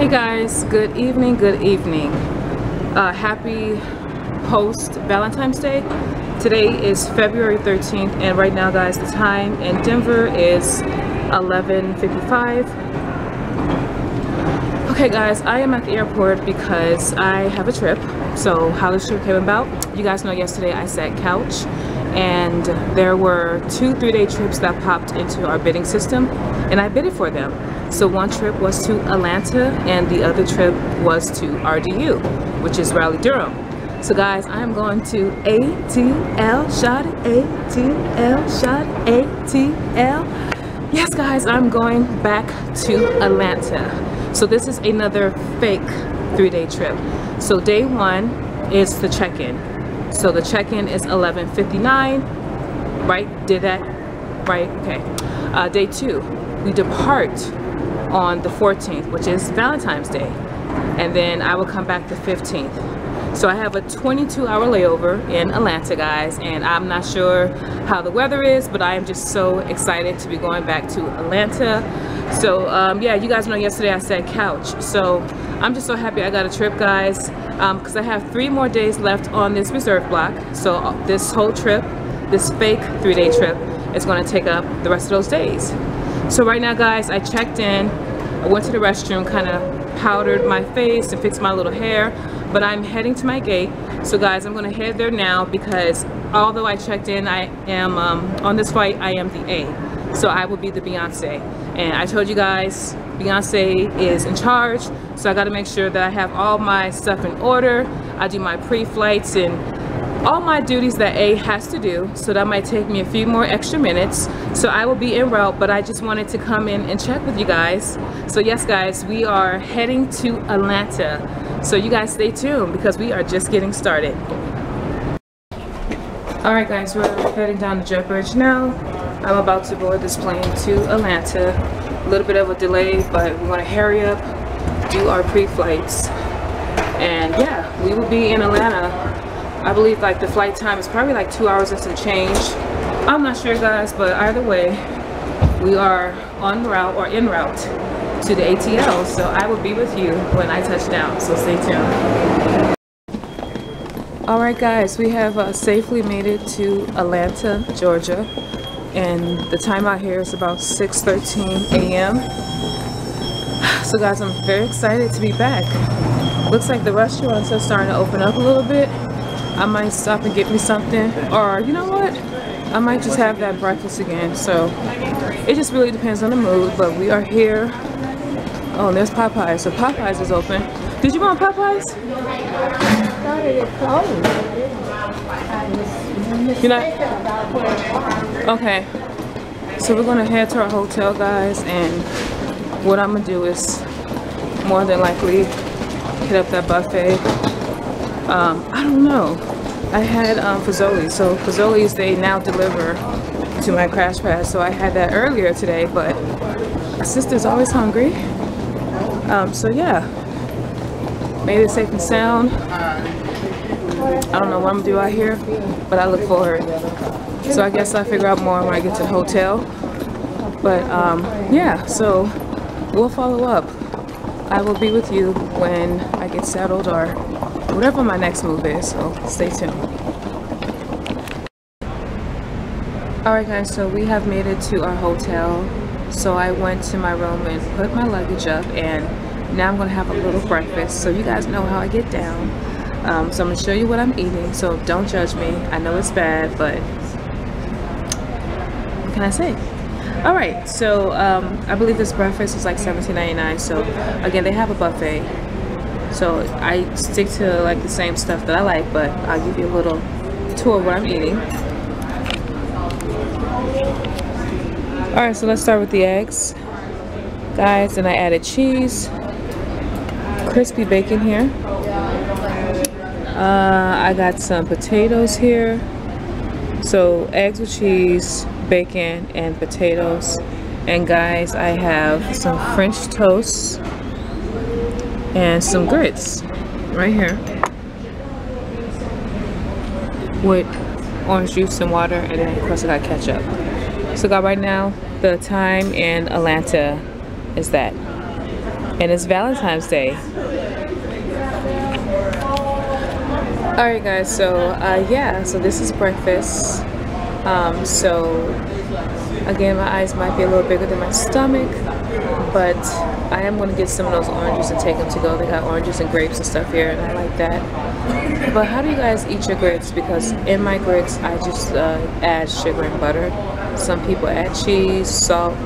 Hey guys, good evening, good evening. Happy post Valentine's Day. Today is February 13th and right now guys, the time in Denver is 11:55. Okay guys, I am at the airport because I have a trip. So how this trip came about, you guys know yesterday I sat couch and there were 2 3-day trips that popped into our bidding system and I bidded for them. So one trip was to Atlanta and the other trip was to RDU, which is Raleigh Durham. So guys, I am going to ATL, shot ATL, shot ATL. Yes guys, I'm going back to Atlanta. So this is another fake 3-day trip. So day 1 is the check-in. So the check-in is 11:59, right? Did that? Right? Okay. Day 2, we depart on the 14th, which is Valentine's Day. And then I will come back the 15th. So I have a 22-hour layover in Atlanta, guys, and I'm not sure how the weather is, but I am just so excited to be going back to Atlanta. So yeah, you guys know yesterday I said couch. So I'm just so happy I got a trip, guys, because I have 3 more days left on this reserve block. So this whole trip, this fake 3-day trip, is going to take up the rest of those days. So right now, guys, I checked in, I went to the restroom, kind of powdered my face and fixed my little hair, but I'm heading to my gate. So guys, I'm going to head there now because although I checked in, I am on this flight, I am the A. So I will be the Beyonce. And I told you guys, Beyonce is in charge, so I got to make sure that I have all my stuff in order. I do my pre-flights and all my duties that A has to do, so that might take me a few more extra minutes. So I will be en route, but I just wanted to come in and check with you guys. So yes guys, we are heading to Atlanta. So you guys stay tuned because we are just getting started. Alright guys, we're heading down the jet bridge now. I'm about to board this plane to Atlanta. A little bit of a delay, but we want to hurry up, do our pre-flights. And yeah, we will be in Atlanta. I believe like the flight time is probably like 2 hours and some change. I'm not sure guys, but either way, we are en route or en route to the ATL. So I will be with you when I touch down, so stay tuned. Alright guys, we have safely made it to Atlanta, Georgia. And the time out here is about 6:13 a.m. So guys, I'm very excited to be back. Looks like the restaurants are starting to open up a little bit. I might stop and get me something, or you know what, I might just have that breakfast again. So it just really depends on the mood, but we are here. Oh, and there's Popeyes. So Popeyes is open. Did you want Popeyes? You're not? Okay. So we're gonna head to our hotel, guys, and what I'm gonna do is more than likely hit up that buffet. I don't know. I had F.I.L.A. So F.I.L.A's they now deliver to my crash pad. So I had that earlier today, but my sister's always hungry. So yeah, made it safe and sound. I don't know what I'm gonna do out here, but I look forward. So I guess I'll figure out more when I get to the hotel. But yeah, so we'll follow up. I will be with you when I get settled or whatever my next move is, so stay tuned. Alright guys, so we have made it to our hotel. So I went to my room and put my luggage up, and now I'm going to have a little breakfast. So you guys know how I get down. So I'm going to show you what I'm eating, so don't judge me. I know it's bad, but what can I say? Alright, so I believe this breakfast is like $17.99. So again, they have a buffet. So I stick to like the same stuff that I like, but I'll give you a little tour of what I'm eating. Alright, so let's start with the eggs. Guys, and I added cheese, crispy bacon here. I got some potatoes here. So eggs with cheese, bacon, and potatoes. And guys, I have some French toast and some grits right here with orange juice and water, and then of course I got ketchup. So right now the time in Atlanta is that and it's Valentine's Day. Alright guys, so yeah, so this is breakfast. So again, my eyes might be a little bigger than my stomach, but I am going to get some of those oranges and take them to go. They got oranges and grapes and stuff here, and I like that. But how do you guys eat your grits? Because in my grits, I just add sugar and butter. Some people add cheese, salt.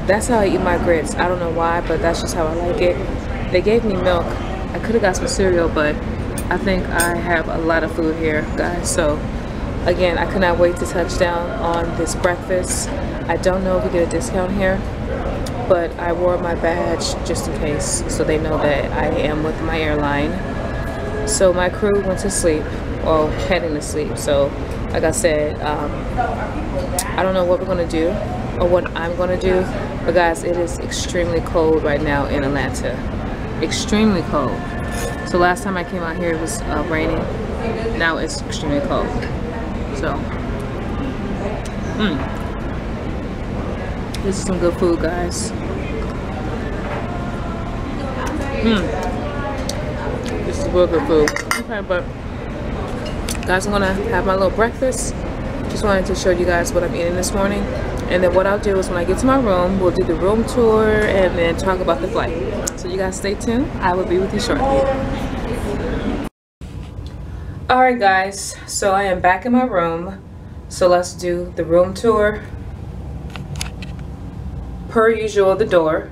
That's how I eat my grits. I don't know why, but that's just how I like it. They gave me milk. I could have got some cereal, but I think I have a lot of food here, guys. So again, I cannot wait to touch down on this breakfast. I don't know if we get a discount here, but I wore my badge just in case, so they know that I am with my airline. So my crew went to sleep, or heading to sleep. So like I said, I don't know what we're gonna do or what I'm gonna do, but guys, it is extremely cold right now in Atlanta. Extremely cold. So last time I came out here it was raining. Now it's extremely cold. So this is some good food, guys. This is real good food. Okay, but guys, I'm gonna have my little breakfast. Just wanted to show you guys what I'm eating this morning, and then what I'll do is when I get to my room, we'll do the room tour and then talk about the flight. So you guys stay tuned. I will be with you shortly. Alright guys, so I am back in my room. So let's do the room tour. Per usual, the door.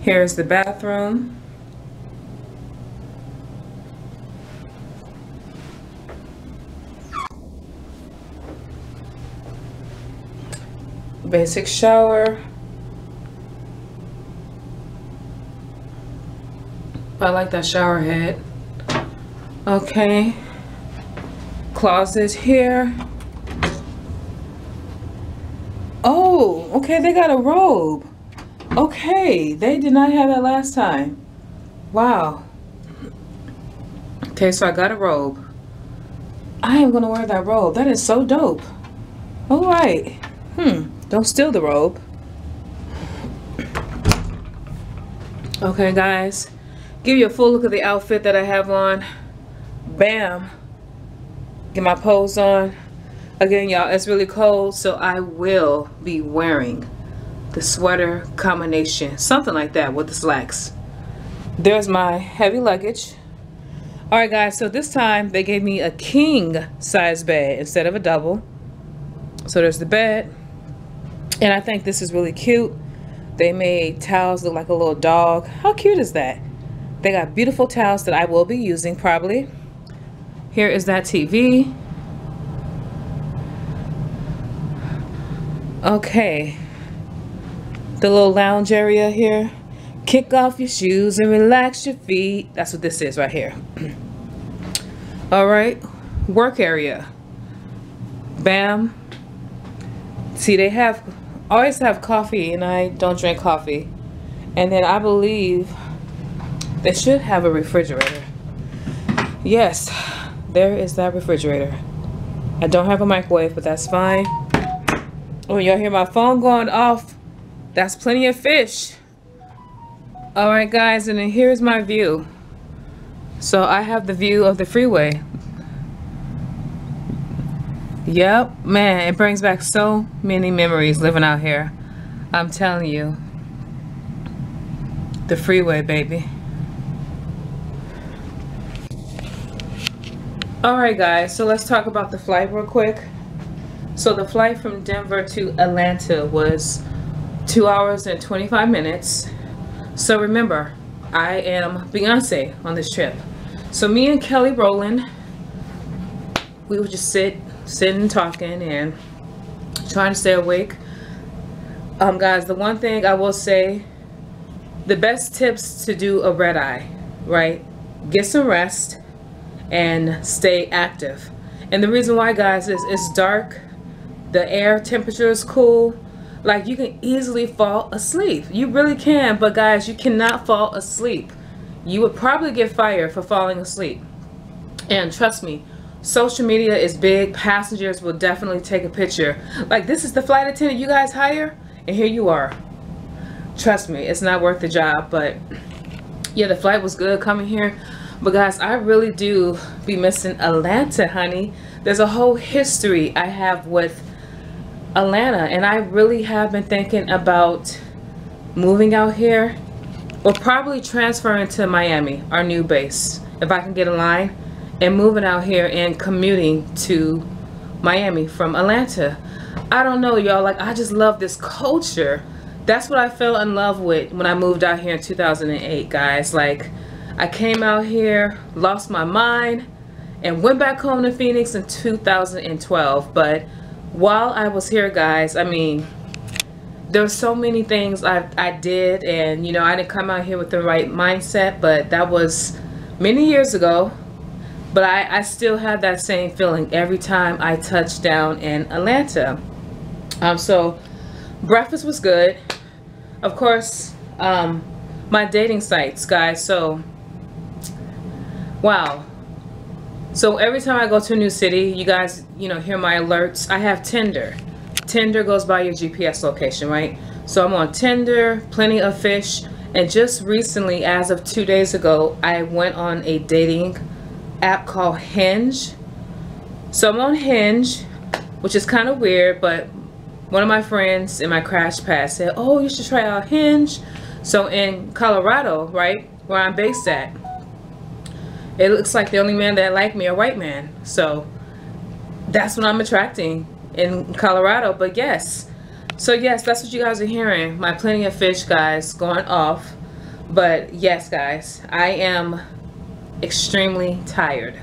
Here's the bathroom. Basic shower. I like that shower head. Okay. Closet here. Oh, okay, they got a robe. Okay, they did not have that last time. Wow. Okay, so I got a robe. I am gonna wear that robe. That is so dope. All right. Don't steal the robe. Okay, guys. Give you a full look of the outfit that I have on. Bam. Get my pose on. Again, y'all, it's really cold, so I will be wearing the sweater combination, something like that, with the slacks. There's my heavy luggage. All right, guys, so this time they gave me a king size bed instead of a double. So there's the bed, and I think this is really cute. They made towels look like a little dog. How cute is that? They got beautiful towels that I will be using probably. Here is that TV. Okay, the little lounge area here. Kick off your shoes and relax your feet. That's what this is right here. All right, work area. Bam. See, they always have coffee, and I don't drink coffee. And then I believe they should have a refrigerator. Yes, there is that refrigerator. I don't have a microwave, but that's fine. Oh, y'all hear my phone going off? That's plenty of fish. All right, guys, and then here's my view. So I have the view of the freeway. Yep, man, it brings back so many memories living out here. I'm telling you. The freeway, baby. All right, guys, so let's talk about the flight real quick. So the flight from Denver to Atlanta was 2 hours and 25 minutes. So remember, I am Beyonce on this trip. So me and Kelly Rowland, we would just sitting and talking and trying to stay awake. Guys, the one thing I will say, the best tips to do a red eye, right? Get some rest and stay active. And the reason why, guys, is it's dark. The air temperature is cool. Like, you can easily fall asleep. You really can, but guys, you cannot fall asleep. You would probably get fired for falling asleep. And trust me, social media is big. Passengers will definitely take a picture. Like, this is the flight attendant you guys hire, and here you are. trust me, it's not worth the job. But yeah, the flight was good coming here. But guys, I really do be missing Atlanta, honey. There's a whole history I have with Atlanta, and I really have been thinking about moving out here, or probably transferring to Miami, our new base, if I can get a line, and moving out here and commuting to Miami from Atlanta. I don't know, y'all, like, I just love this culture. That's what I fell in love with when I moved out here in 2008, guys. Like, I came out here, lost my mind, and went back home to Phoenix in 2012. But while I was here, guys, I mean, there were so many things I did, and you know, I didn't come out here with the right mindset, but that was many years ago. But I still have that same feeling every time I touch down in Atlanta. So breakfast was good. Of course, my dating sites, guys. So wow. So every time I go to a new city, you guys, you know, hear my alerts. I have Tinder. Tinder goes by your GPS location, right? So I'm on Tinder, Plenty of Fish, and just recently, as of 2 days ago, I went on a dating app called Hinge. So I'm on Hinge, which is kind of weird, but one of my friends in my crash pad said, oh, you should try out Hinge. So in Colorado, right, where I'm based at, it looks like the only man that like me are white men. So that's what I'm attracting in Colorado. But yes, so yes, that's what you guys are hearing, my Plenty of Fish guys going off. But yes, guys, I am extremely tired.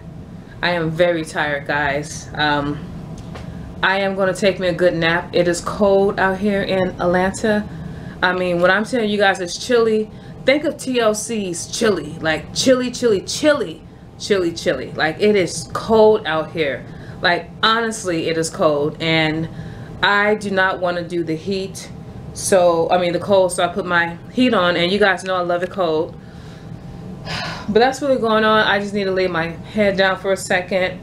I am very tired, guys. I am going to take me a good nap. It is cold out here in Atlanta. I mean, when I'm telling you guys it's chilly, think of TLC's chilly. Like chilly, chilly, chilly, chilly, chilly. Like, it is cold out here. Like, honestly, it is cold, and I do not want to do the heat. So, I mean, the cold, so I put my heat on, and you guys know I love it cold. But that's really going on. I just need to lay my head down for a second.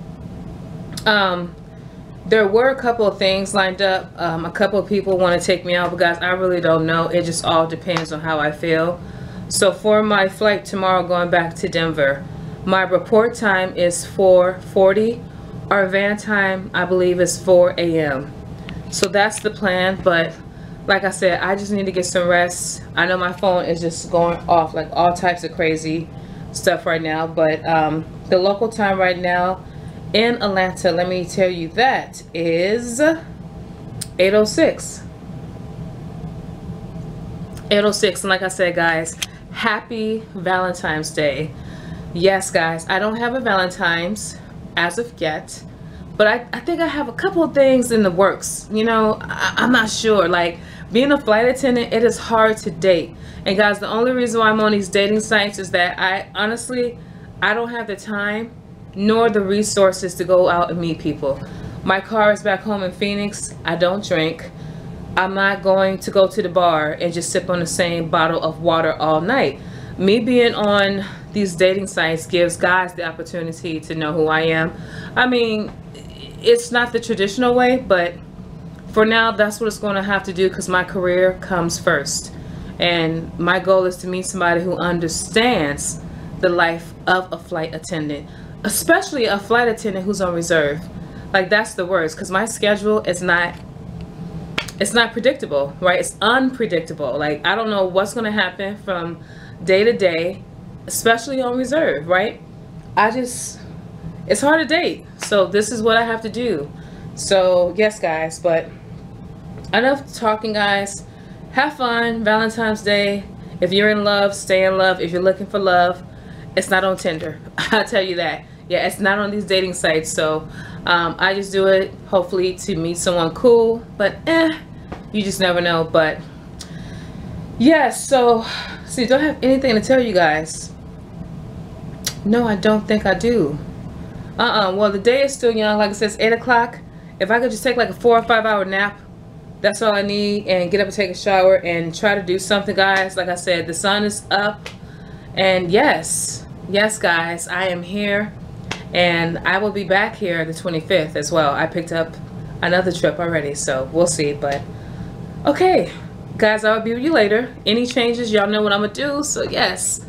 There were a couple of things lined up. A couple of people want to take me out, but guys, I really don't know. It just all depends on how I feel. So for my flight tomorrow going back to Denver, my report time is 4:40. Our van time, I believe, is 4 a.m. So that's the plan. But like I said, I just need to get some rest. I know my phone is just going off like all types of crazy stuff right now. But the local time right now in Atlanta, let me tell you, that is 8:06. 8:06. And like I said, guys, happy Valentine's Day. Yes, guys, I don't have a Valentine's as of yet, but I think I have a couple of things in the works. You know, I'm not sure. Like, being a flight attendant, it is hard to date. And guys, the only reason why I'm on these dating sites is that I don't have the time nor the resources to go out and meet people. My car is back home in Phoenix. I don't drink. I'm not going to go to the bar and just sip on the same bottle of water all night. Me being on these dating sites gives guys the opportunity to know who I am. I mean, it's not the traditional way, but for now, that's what it's going to have to do, because my career comes first. And my goal is to meet somebody who understands the life of a flight attendant, especially a flight attendant who's on reserve. Like, that's the worst, because my schedule is not, it's not predictable, right? It's unpredictable. Like, I don't know what's going to happen from day to day, especially on reserve, right? It's hard to date. So this is what I have to do. So yes, guys, but enough talking, guys. Have fun. Valentine's Day. If you're in love, stay in love. If you're looking for love, it's not on Tinder. I'll tell you that. Yeah, it's not on these dating sites. So I just do it hopefully to meet someone cool, but you just never know. But yes, so see, don't have anything to tell you guys. No, I don't think I do. Well, the day is still young. Like I said, it's 8 o'clock. If I could just take like a 4 or 5 hour nap, that's all I need, and get up and take a shower and try to do something, guys. Like I said, the sun is up, and yes, guys, I am here, and I will be back here the 25th as well. I picked up another trip already, so we'll see. But okay, Guys, I'll be with you later. Any changes, y'all know what I'm gonna do. So yes,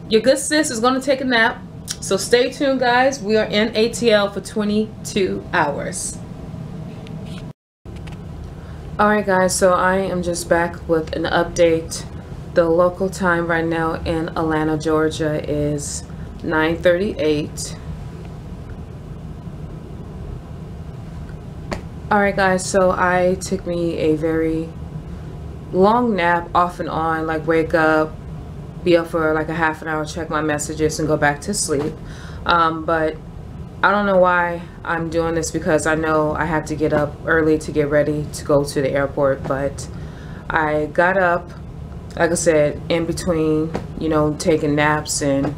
your good sis is gonna take a nap. So stay tuned, guys. We are in ATL for 22 hours. Alright guys, so I am just back with an update. The local time right now in Atlanta, Georgia is 9:38. Alright guys, so I took me a very long nap off and on, like wake up, be up for like a half an hour, check my messages and go back to sleep. But I don't know why I'm doing this, because I know I have to get up early to get ready to go to the airport. But I got up, like I said, in between, you know, taking naps and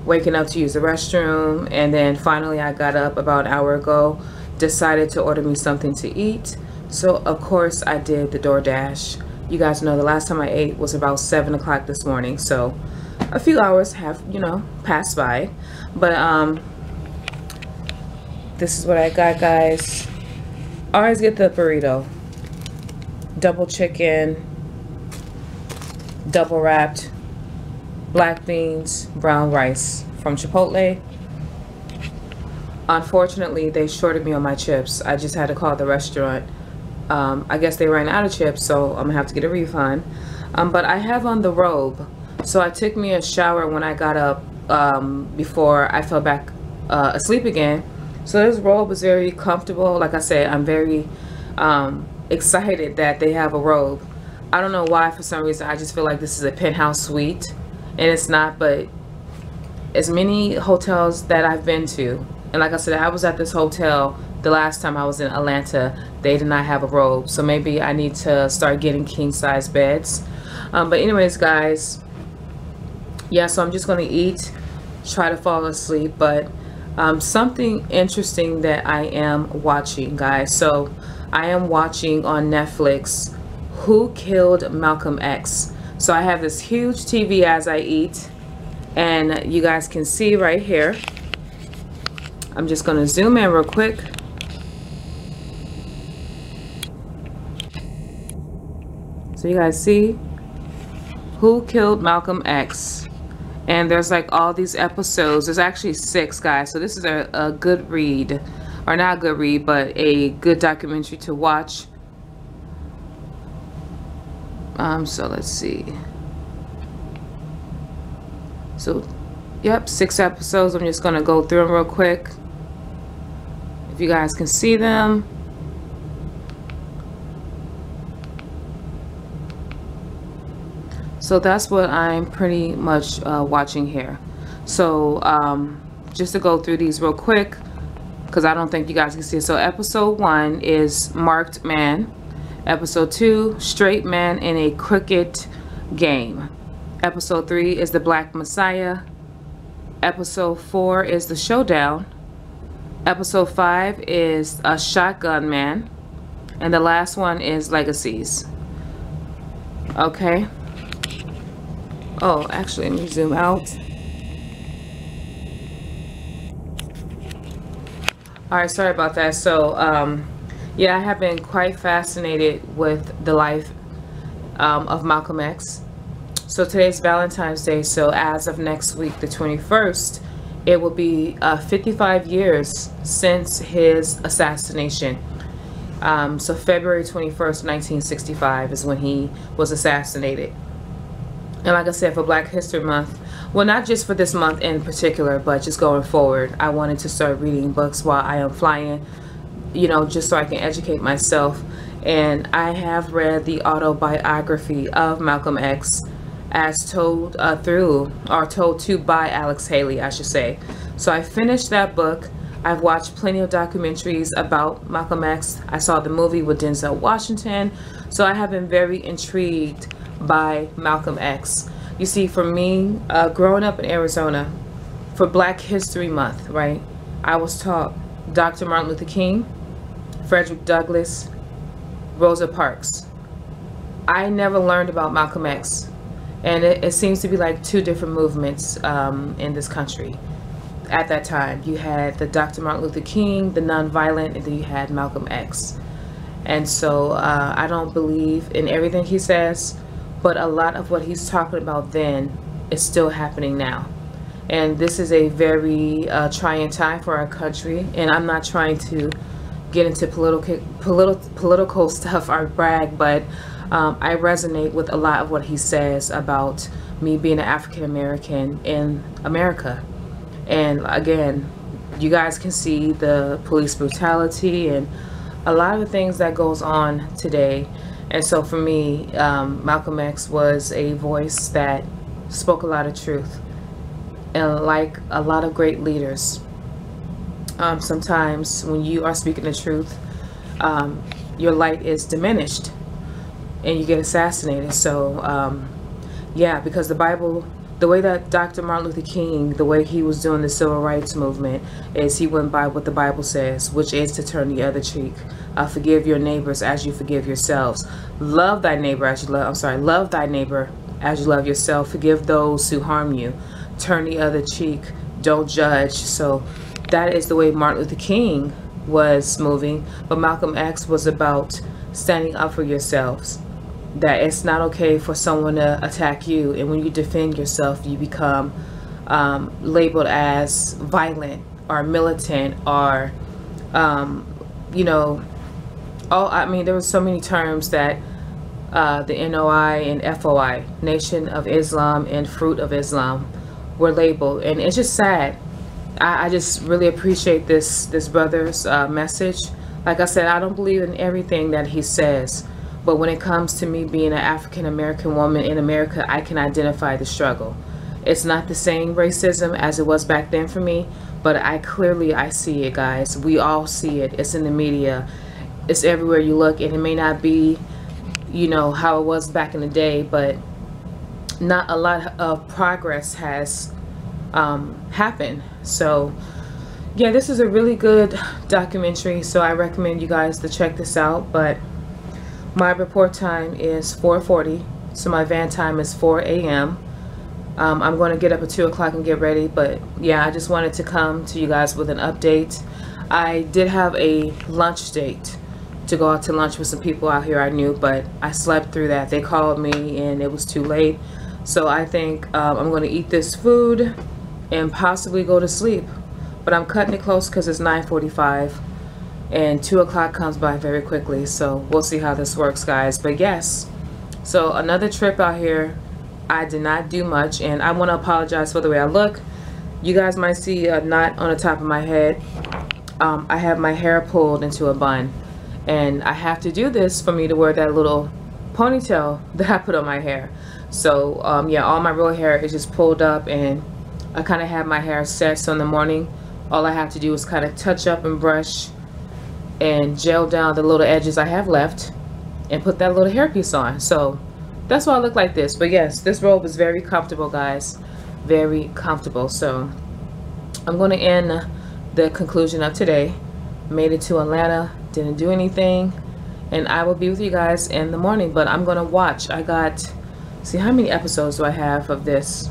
waking up to use the restroom, and then finally I got up about an hour ago, decided to order me something to eat. So of course I did the DoorDash. You guys know the last time I ate was about 7 o'clock this morning, so a few hours have, you know, passed by. But this is what I got, guys. Always get the burrito, double chicken, double wrapped, black beans, brown rice from Chipotle. Unfortunately, they shorted me on my chips. I just had to call the restaurant. I guess they ran out of chips, so I'm gonna have to get a refund. But I have on the robe, so I took me a shower when I got up before I fell back asleep again. So this robe is very comfortable. Like I said, I'm very excited that they have a robe. I don't know why, for some reason I just feel like this is a penthouse suite, and it's not. But as many hotels that I've been to, and like I said, I was at this hotel the last time I was in Atlanta, they did not have a robe. So maybe I need to start getting king size beds. But anyways, guys, yeah, so I'm just going to eat, try to fall asleep. But something interesting that I am watching, guys. So I am watching on Netflix Who Killed Malcolm X. So I have this huge TV as I eat, and you guys can see right here. I'm just going to zoom in real quick. So you guys see Who Killed Malcolm X, and there's like all these episodes. There's actually 6, guys. So this is a good read, or not a good read, but a good documentary to watch. So let's see. So yep, 6 episodes. I'm just gonna go through them real quick, if you guys can see them. So that's what I'm pretty much watching here. So just to go through these real quick, because I don't think you guys can see it. So episode 1 is Marked Man. Episode 2, Straight Man in a Crooked Game. Episode 3 is The Black Messiah. Episode 4 is The Showdown. Episode 5 is A Shotgun Man. And the last one is Legacies. Okay. Oh, actually, let me zoom out. Alright, sorry about that. So, yeah, I have been quite fascinated with the life of Malcolm X. So today's Valentine's Day, so as of next week, the 21st, it will be 55 years since his assassination. So February 21st, 1965 is when he was assassinated. And like I said, for Black History Month, well, not just for this month in particular, but just going forward, I wanted to start reading books while I am flying, you know, just so I can educate myself. And I have read the autobiography of Malcolm X, as told told to by Alex Haley, I should say. So I finished that book. I've watched plenty of documentaries about Malcolm X. I saw the movie with Denzel Washington. So I have been very intrigued by Malcolm X. You see, for me, growing up in Arizona, for Black History Month, right, I was taught Dr. Martin Luther King, Frederick Douglass, Rosa Parks. I never learned about Malcolm X. And it seems to be like 2 different movements in this country. At that time, you had the Dr. Martin Luther King, the nonviolent, and then you had Malcolm X. And so I don't believe in everything he says, but a lot of what he's talking about then is still happening now. And this is a very trying time for our country. And I'm not trying to get into political stuff or brag, but I resonate with a lot of what he says about me being an African American in America. And again, you guys can see the police brutality and a lot of the things that goes on today. And so for me, Malcolm X was a voice that spoke a lot of truth. And like a lot of great leaders, sometimes when you are speaking the truth, your light is diminished and you get assassinated. So yeah, because the Bible, the way that Dr. Martin Luther King, the way he was doing the civil rights movement, is he went by what the Bible says, which is to turn the other cheek. Forgive your neighbors as you forgive yourselves. Love thy neighbor as you love, love thy neighbor as you love yourself. Forgive those who harm you. Turn the other cheek. Don't judge. So that is the way Martin Luther King was moving. But Malcolm X was about standing up for yourselves. That it's not okay for someone to attack you, and when you defend yourself, you become labeled as violent or militant or you know, I mean, there were so many terms that the NOI and FOI, Nation of Islam and Fruit of Islam, were labeled. And it's just sad. I just really appreciate this brother's message. Like I said, I don't believe in everything that he says, but when it comes to me being an African American woman in America, I can identify the struggle. It's not the same racism as it was back then for me, but I see it, guys. We all see it. It's in the media. It's everywhere you look, and it may not be, you know, how it was back in the day, but not a lot of progress has happened. So yeah, this is a really good documentary, so I recommend you guys to check this out. But my report time is 4:40, so my van time is 4 a.m. I'm going to get up at 2 o'clock and get ready, but yeah, I just wanted to come to you guys with an update. I did have a lunch date to go out to lunch with some people out here I knew, but I slept through that. They called me and it was too late. So I think I'm going to eat this food and possibly go to sleep. But I'm cutting it close because it's 9:45 and 2 o'clock comes by very quickly. So we'll see how this works, guys. But yes, so another trip out here. I did not do much, and I want to apologize for the way I look. You guys might see a knot on the top of my head. I have my hair pulled into a bun, and I have to do this for me to wear that little ponytail that I put on my hair. So yeah, all my real hair is just pulled up, and I kind of have my hair set. So in the morning, all I have to do is kind of touch up and brush and gel down the little edges I have left and put that little hairpiece on. So that's why I look like this. But yes, this robe is very comfortable, guys. Very comfortable. So I'm going to end the conclusion of today. Made it to Atlanta. Didn't do anything. And I will be with you guys in the morning. But I'm going to watch. I got... See, how many episodes do I have of this?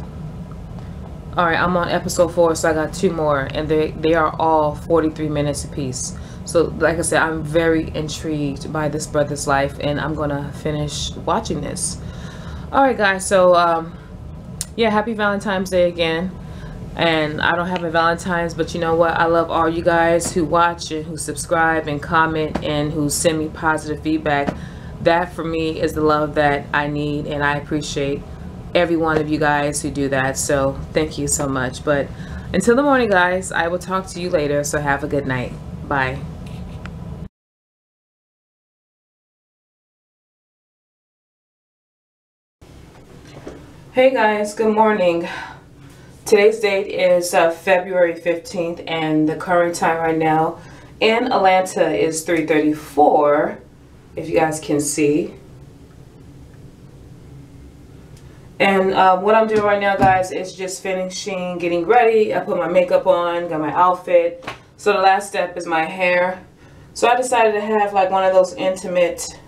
Alright, I'm on episode 4, so I got 2 more. And they are all 43 minutes apiece. So, like I said, I'm very intrigued by this brother's life, and I'm going to finish watching this. Alright, guys, so, yeah, happy Valentine's Day again. And I don't have a Valentine's, but you know what? I love all you guys who watch and who subscribe and comment and who send me positive feedback. That, for me, is the love that I need, and I appreciate every one of you guys who do that. So, thank you so much. But until the morning, guys, I will talk to you later, so have a good night. Bye. Hey guys, good morning. Today's date is February 15th, and the current time right now in Atlanta is 3:34, if you guys can see. And what I'm doing right now, guys, is just finishing getting ready. I put my makeup on, got my outfit. So the last step is my hair. So I decided to have like one of those intimate,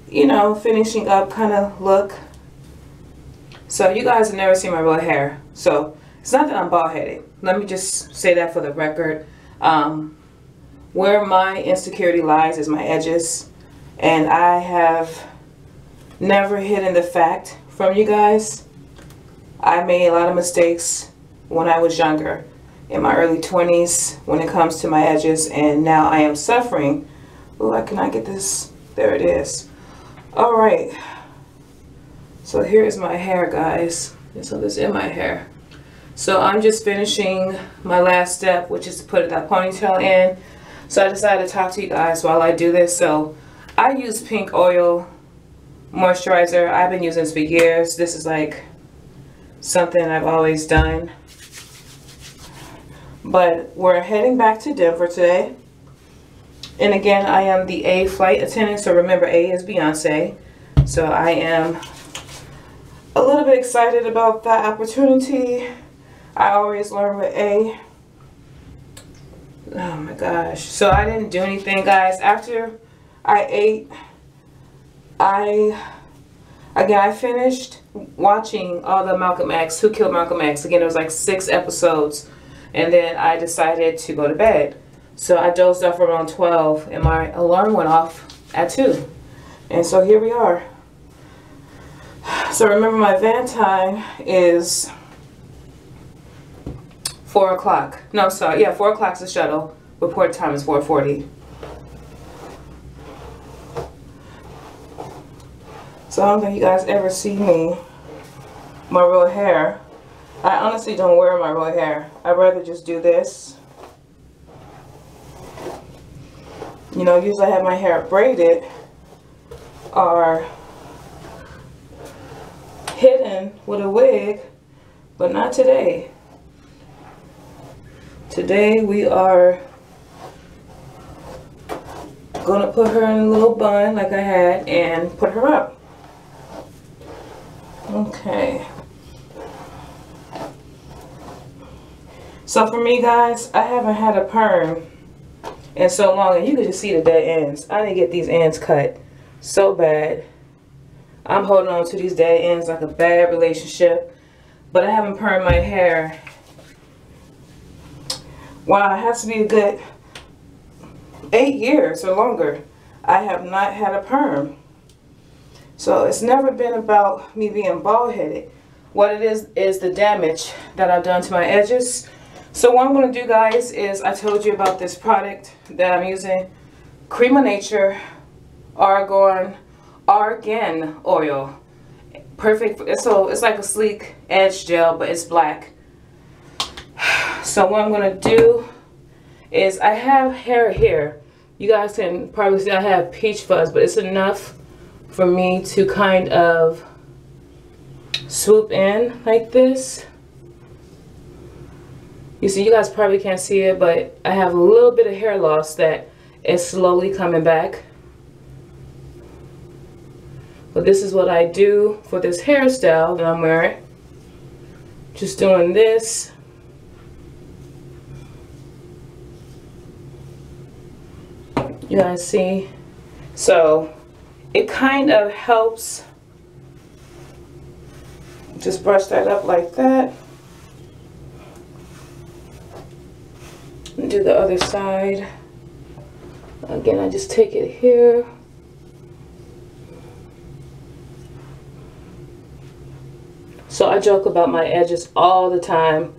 you know, finishing up kind of look. So you guys have never seen my real hair. So it's not that I'm bald headed. Let me just say that for the record. where my insecurity lies is my edges, and I have never hidden the fact from you guys. I made a lot of mistakes when I was younger, in my early 20s, when it comes to my edges, and now I am suffering. Oh, I cannot get this. There it is. All right. So here is my hair, guys. And so this is my hair. So I'm just finishing my last step, which is to put that ponytail in. So I decided to talk to you guys while I do this. So I use pink oil moisturizer. I've been using this for years. This is like something I've always done. But we're heading back to Denver today. And again, I am the A flight attendant. So remember, A is Beyonce. So I am a little bit excited about that opportunity. I always learn with A. Oh my gosh. So I didn't do anything, guys. After I ate, I finished watching all the Malcolm X, Who Killed Malcolm X. Again, it was like 6 episodes. And then I decided to go to bed. So I dozed off around 12 and my alarm went off at 2. And so here we are. So remember, my van time is 4 o'clock. No, sorry. Yeah, 4 o'clock is the shuttle. Report time is 4:40. So I don't think you guys ever see my real hair. I honestly don't wear my real hair. I'd rather just do this. You know, usually I have my hair braided or hidden with a wig, but not today. Today we are gonna put her in a little bun like I had and put her up. Okay. So for me, guys, I haven't had a perm in so long, and you can just see the dead ends. I need to get these ends cut so bad. I'm holding on to these dead ends like a bad relationship, but I haven't permed my hair. Wow, it has to be a good 8 years or longer. I have not had a perm. So it's never been about me being bald-headed. What it is the damage that I've done to my edges. So what I'm going to do, guys, is I told you about this product that I'm using. Cream of Nature Argan Oil. Perfect. So it's like a sleek edge gel, but it's black. So what I'm going to do is I have hair here. You guys can probably see I have peach fuzz, but it's enough for me to kind of swoop in like this. You see, you guys probably can't see it, but I have a little bit of hair loss that is slowly coming back. But this is what I do for this hairstyle that I'm wearing. Just doing this. You guys see? So it kind of helps. Just brush that up like that. And do the other side. Again, I just take it here. So I joke about my edges all the time.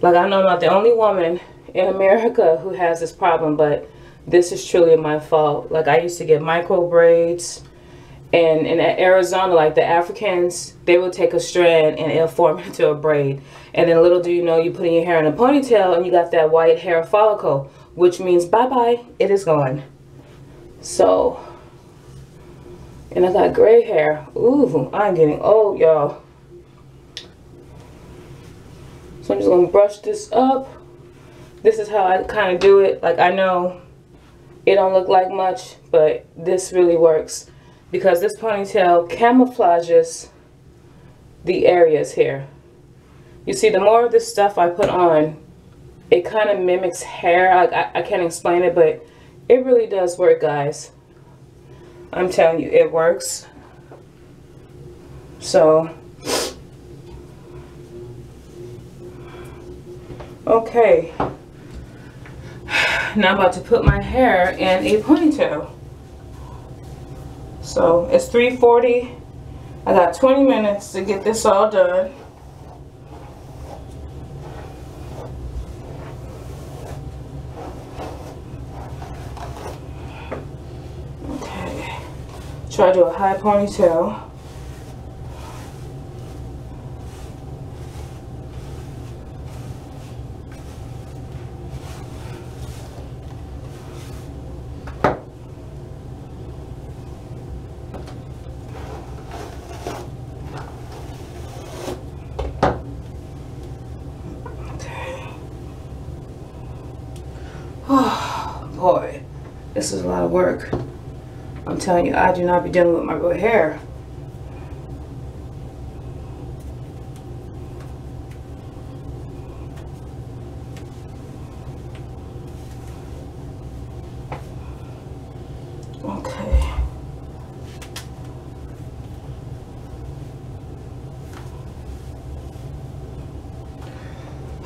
Like, I know I'm not the only woman in America who has this problem, but this is truly my fault. Like, I used to get micro braids, and in Arizona, like the Africans, they would take a strand and it'll form into a braid. And then little do you know, you put in your hair in a ponytail and you got that white hair follicle, which means bye-bye, it is gone. So, and I got gray hair. Ooh, I'm getting old, y'all. So I'm just gonna brush this up. This is how I kind of do it. Like, I know it don't look like much, but this really works because this ponytail camouflages the areas here. You see, the more of this stuff I put on, it kind of mimics hair. Like, I can't explain it, but it really does work, guys. I'm telling you, it works. So, okay. Now I'm about to put my hair in a ponytail. So it's 3:40. I got 20 minutes to get this all done. Okay. Try to do a high ponytail. Oh boy, this is a lot of work. I'm telling you, I do not be dealing with my real hair. Okay.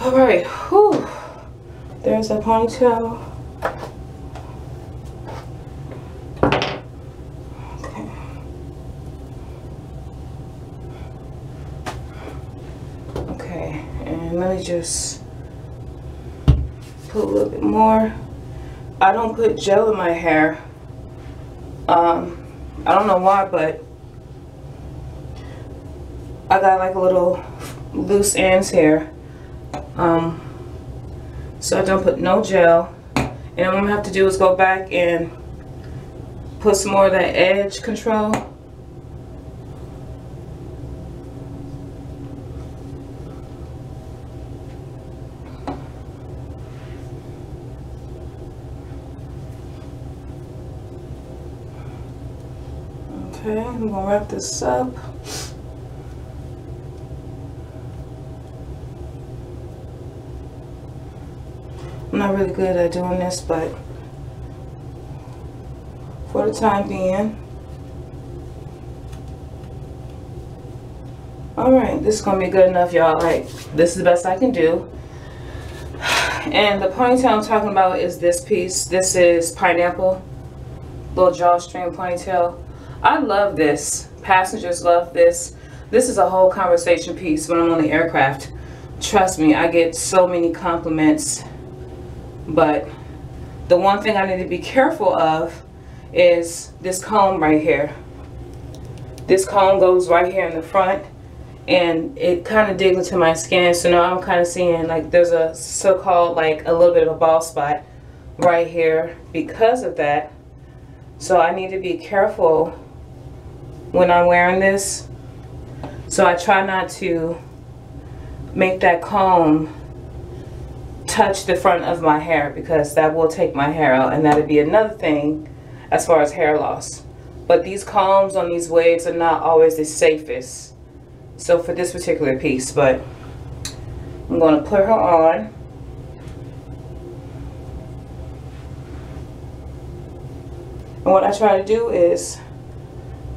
All right, whew. There's a ponytail. Okay. Okay, and let me just put a little bit more. I don't put gel in my hair. I don't know why, but I got like a little loose ends here. So I don't put no gel, and what I'm gonna have to do is go back and put some more of that edge control. Okay, I'm gonna wrap this up. I'm not really good at doing this, but for the time being. Alright, this is going to be good enough, y'all. Like, this is the best I can do. And the ponytail I'm talking about is this piece. This is pineapple. Little drawstring ponytail. I love this. Passengers love this. This is a whole conversation piece when I'm on the aircraft. Trust me, I get so many compliments. But the one thing I need to be careful of is this comb right here. This comb goes right here in the front, and it kind of digs into my skin. So now I'm kind of seeing like there's a so-called like a little bit of a bald spot right here because of that. So I need to be careful when I'm wearing this. So I try not to make that comb touch the front of my hair, because that will take my hair out, and that'd be another thing as far as hair loss. But these combs on these waves are not always the safest. So for this particular piece, but I'm going to put her on. And what I try to do is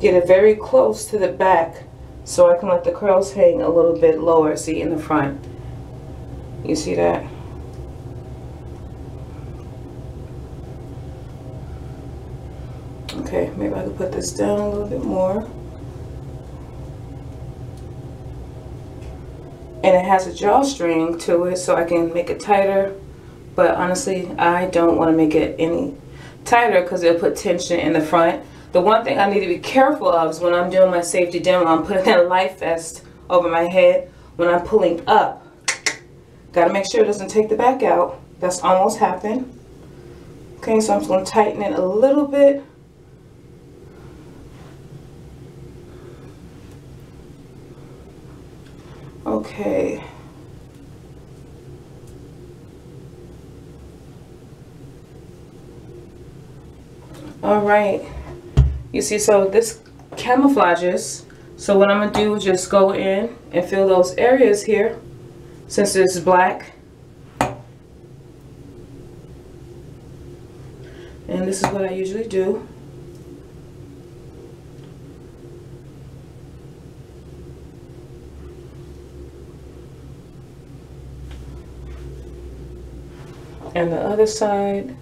get it very close to the back so I can let the curls hang a little bit lower, see, in the front. You see that? Okay, maybe I could put this down a little bit more. And it has a drawstring to it, so I can make it tighter. But honestly, I don't want to make it any tighter because it'll put tension in the front. The one thing I need to be careful of is when I'm doing my safety demo, I'm putting a life vest over my head. When I'm pulling up, gotta make sure it doesn't take the back out. That's almost happened. Okay, so I'm just going to tighten it a little bit. Okay. All right. You see, so this camouflages. So what I'm going to do is just go in and fill those areas here, since it's black. And this is what I usually do. And the other side.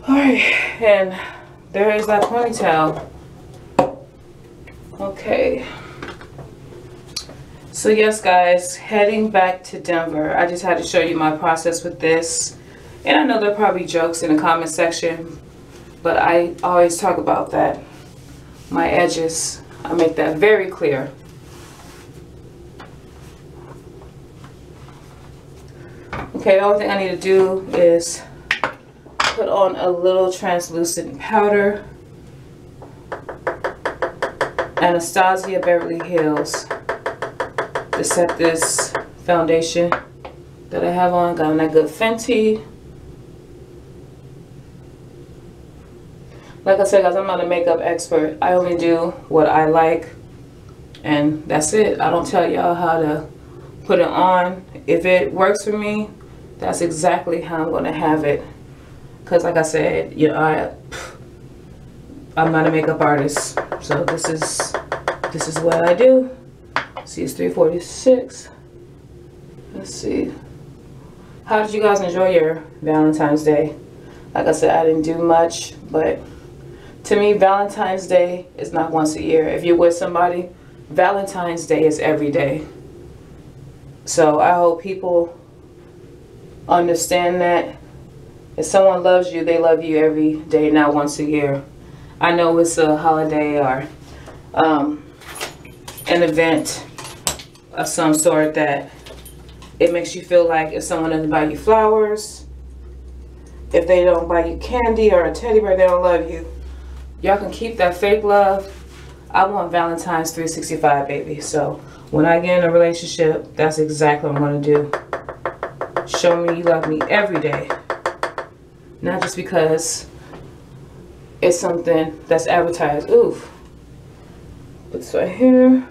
Alright, and there is that ponytail. Okay. So yes guys, heading back to Denver. I just had to show you my process with this. And I know there are probably jokes in the comment section, but I always talk about that. My edges, I make that very clear. Okay, the only thing I need to do is put on a little translucent powder. Anastasia Beverly Hills to set this foundation that I have on. Got that good Fenty. Like I said guys, I'm not a makeup expert. I only do what I like and that's it. I don't tell y'all how to put it on. If it works for me, that's exactly how I'm going to have it. Because like I said, you know, I'm not a makeup artist, so this is what I do. See, it's 3:46. Let's see. How did you guys enjoy your Valentine's Day? Like I said, I didn't do much, but to me, Valentine's Day is not once a year. If you're with somebody, Valentine's Day is every day. So I hope people understand that if someone loves you, they love you every day, not once a year. I know it's a holiday or an event of some sort that it makes you feel like if someone doesn't buy you flowers, if they don't buy you candy or a teddy bear, they don't love you. Y'all can keep that fake love. I want Valentine's 365, baby. So when I get in a relationship, that's exactly what I'm going to do. Show me you love me every day. Not just because it's something that's advertised. Oof. Put this right here.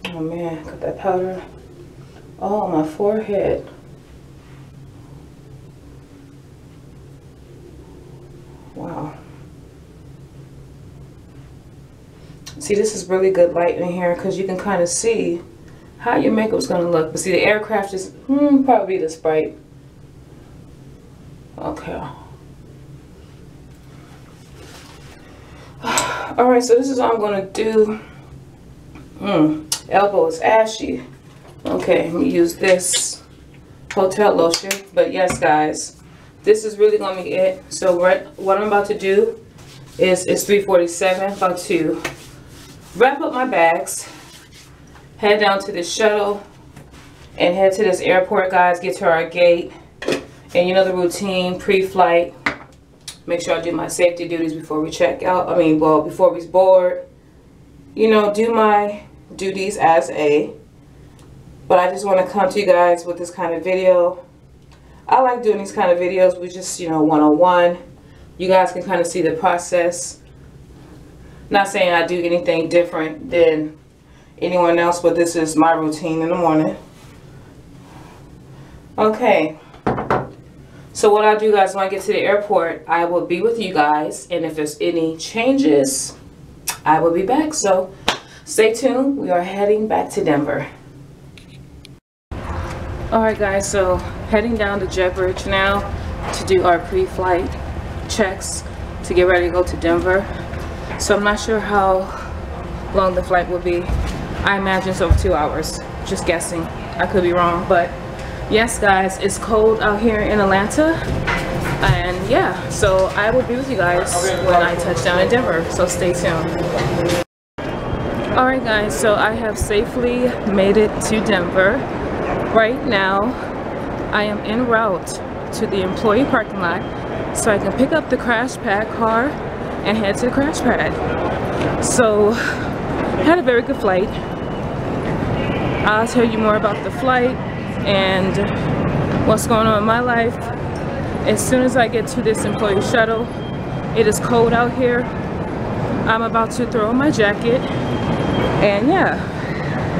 Oh man, got that powder all on my forehead. Wow. See, this is really good light in here because you can kind of see how your makeup's gonna look. But see, the aircraft is probably this bright. Okay. All right, so this is all I'm gonna do. Elbow is ashy. Okay, let me use this hotel lotion. But yes, guys, this is really gonna be it. So what I'm about to do is it's 3:47. About to wrap up my bags, head down to the shuttle, and head to this airport, guys. Get to our gate, and you know the routine pre-flight. Make sure I do my safety duties before we check out. I mean, well, before we board. You know, do my duties as a. But I just want to come to you guys with this kind of video. I like doing these kind of videos with just, you know, one-on-one. You guys can kind of see the process. Not saying I do anything different than anyone else, but this is my routine in the morning. Okay. So what I'll do, guys, when I get to the airport, I will be with you guys. And if there's any changes, I will be back. So stay tuned. We are heading back to Denver. Alright guys, so heading down to JetBridge now to do our pre-flight checks to get ready to go to Denver. So I'm not sure how long the flight will be. I imagine it's over 2 hours. Just guessing. I could be wrong, but yes guys, it's cold out here in Atlanta. And yeah, so I will be with you guys when I touch down in Denver. So stay tuned. Alright guys, so I have safely made it to Denver. Right now, I am en route to the employee parking lot so I can pick up the crash pad car and head to the crash pad. So, had a very good flight. I'll tell you more about the flight and what's going on in my life as soon as I get to this employee shuttle. It is cold out here. I'm about to throw on my jacket and yeah.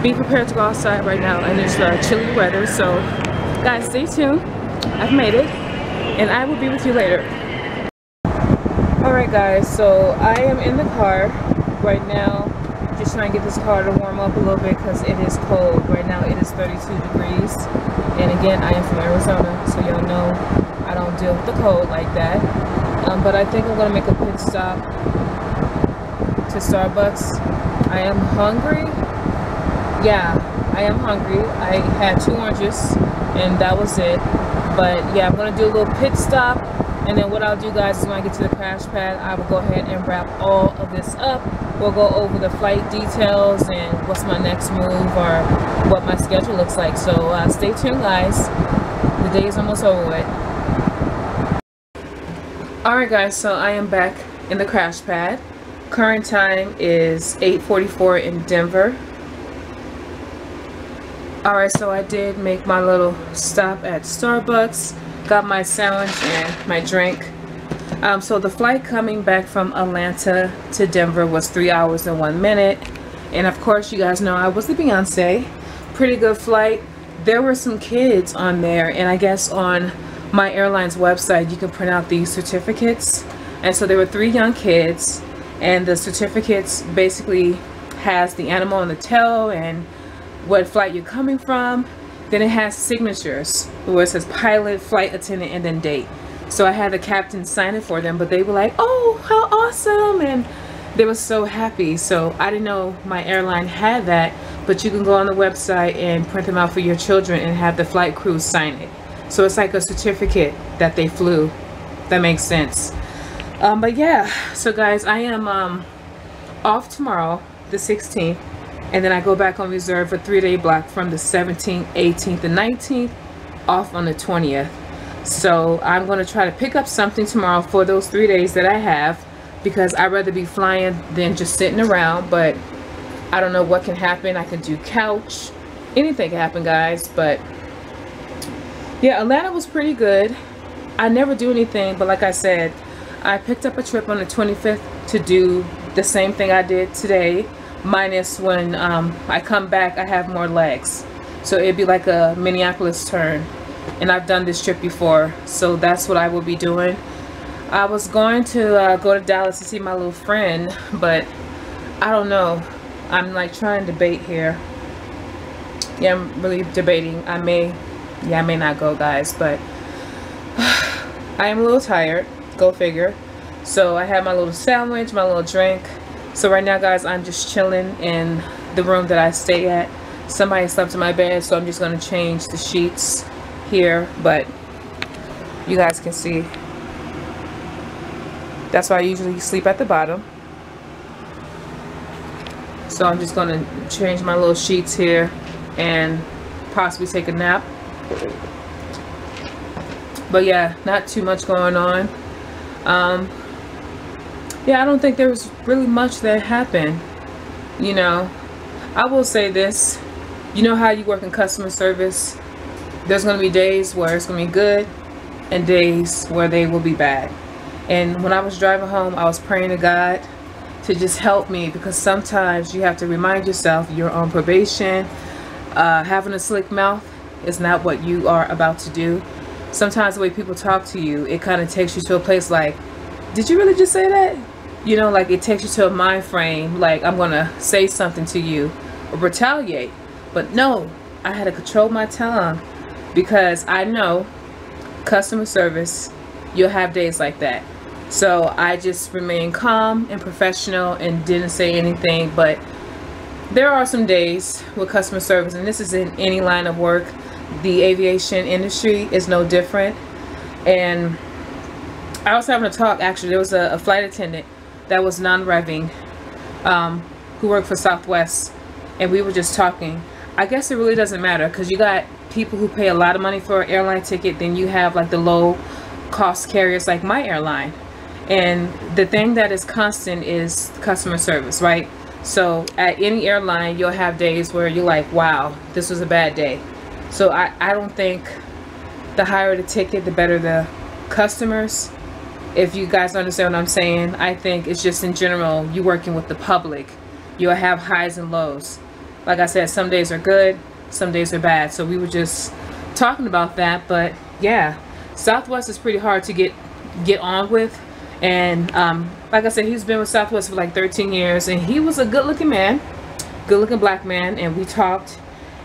be prepared to go outside right now, and it's chilly weather. So guys, stay tuned. I've made it, and I will be with you later. Alright guys, so I am in the car right now, just trying to get this car to warm up a little bit because it is cold. Right now it is 32 degrees, and again, I am from Arizona, so y'all know I don't deal with the cold like that. But I think I'm going to make a pit stop to Starbucks. I am hungry. Yeah, I am hungry. I had 2 oranges and that was it. But yeah, I'm going to do a little pit stop, and then what I'll do guys is when I get to the crash pad, I will go ahead and wrap all of this up. We'll go over the flight details and what's my next move or what my schedule looks like. So stay tuned guys. The day is almost over with. Alright guys, so I am back in the crash pad. Current time is 8:44 in Denver. Alright, so I did make my little stop at Starbucks. Got my sandwich and my drink. So the flight coming back from Atlanta to Denver was 3 hours and 1 minute. And of course, you guys know I was the Beyonce. Pretty good flight. There were some kids on there, and I guess on my airline's website you can print out these certificates. And so there were 3 young kids, and the certificates basically has the animal on the tail and what flight you're coming from. Then it has signatures where it says pilot, flight attendant, and then date. So I had the captain sign it for them, but they were like, oh, how awesome, and they were so happy. So I didn't know my airline had that, but you can go on the website and print them out for your children and have the flight crew sign it. So it's like a certificate that they flew. That makes sense. But yeah, so guys, I am off tomorrow, the 16th, and then I go back on reserve for 3-day block from the 17th, 18th, and 19th, off on the 20th. So I'm going to try to pick up something tomorrow for those 3 days that I have, because I'd rather be flying than just sitting around. But I don't know what can happen. I can do couch. Anything can happen, guys. But yeah, Atlanta was pretty good. I never do anything, but like I said, I picked up a trip on the 25th to do the same thing I did today, minus when I come back I have more legs. So it'd be like a Minneapolis turn, and I've done this trip before, so that's what I will be doing. I was going to go to Dallas to see my little friend, but I don't know. I'm like trying to debate here. Yeah, I'm really debating. I may not go, guys, but I am a little tired. Go figure. So I have my little sandwich, my little drink. So right now, guys, I'm just chilling in the room that I stay at. Somebody slept in my bed, so I'm just going to change the sheets here, but you guys can see that's why I usually sleep at the bottom. So I'm just going to change my little sheets here and possibly take a nap. But yeah, not too much going on. Yeah, I don't think there was really much that happened. You know, I will say this. You know how you work in customer service? There's going to be days where it's going to be good and days where they will be bad. And when I was driving home, I was praying to God to just help me, because sometimes you have to remind yourself you're on probation. Having a slick mouth is not what you are about to do. Sometimes the way people talk to you, it kind of takes you to a place like, did you really just say that? You know, like it takes you to a mind frame, like I'm going to say something to you or retaliate. But no, I had to control my tongue, because I know customer service, you'll have days like that. So I just remained calm and professional and didn't say anything. But there are some days with customer service, and this is in any line of work. The aviation industry is no different. And I was having a talk, actually. There was a flight attendant that was non-revving who worked for Southwest, and we were just talking. I guess it really doesn't matter, because you got people who pay a lot of money for an airline ticket, then you have like the low cost carriers like my airline. And the thing that is constant is customer service, right? So at any airline, you'll have days where you're like, wow, this was a bad day. So I don't think the higher the ticket, the better the customers. If you guys understand what I'm saying, I think it's just in general, you're working with the public. You'll have highs and lows. Like I said, some days are good, some days are bad. So we were just talking about that. But yeah, Southwest is pretty hard to get on with. And like I said, he's been with Southwest for like 13 years, and he was a good-looking man, good-looking black man. And we talked,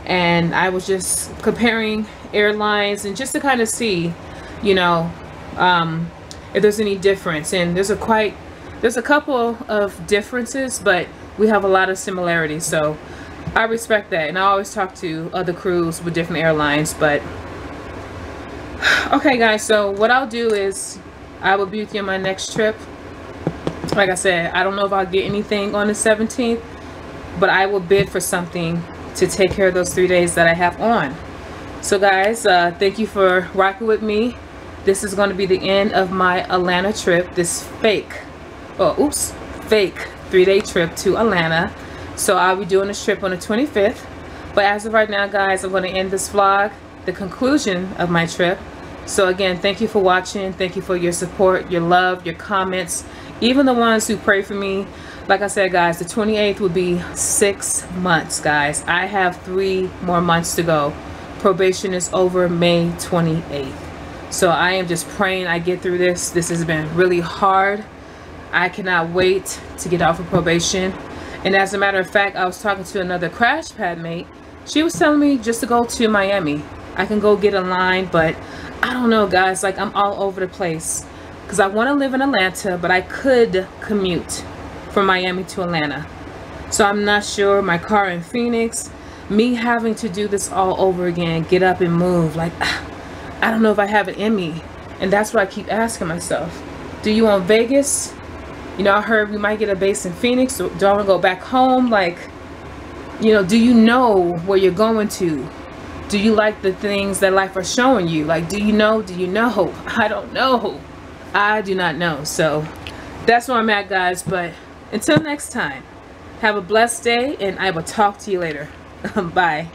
and I was just comparing airlines and just to kind of see, you know, if there's any difference. And there's a couple of differences, but we have a lot of similarities. So I respect that, and I always talk to other crews with different airlines. But okay guys, so what I'll do is I will be with you on my next trip. Like I said, I don't know if I'll get anything on the 17th, but I will bid for something to take care of those 3 days that I have on. So guys, thank you for rocking with me. This is going to be the end of my Atlanta trip, this fake 3-day trip to Atlanta. So I'll be doing this trip on the 25th. But as of right now, guys, I'm going to end this vlog, the conclusion of my trip. So again, thank you for watching. Thank you for your support, your love, your comments, even the ones who pray for me. Like I said, guys, the 28th will be 6 months, guys. I have 3 more months to go. Probation is over May 28th. So I am just praying I get through this. This has been really hard. I cannot wait to get off of probation. And as a matter of fact, I was talking to another crash pad mate. She was telling me just to go to Miami. I can go get a line, but I don't know, guys. Like, I'm all over the place because I want to live in Atlanta, but I could commute from Miami to Atlanta. So I'm not sure. My car in Phoenix, me having to do this all over again, get up and move, like, I don't know if I have it in me. And that's what I keep asking myself. Do you want Vegas? You know, I heard we might get a base in Phoenix. So do I want to go back home? Like, you know, do you know where you're going to? Do you like the things that life are showing you? Like, do you know? Do you know? I don't know. I do not know. So that's where I'm at, guys. But until next time, have a blessed day, and I will talk to you later. Bye.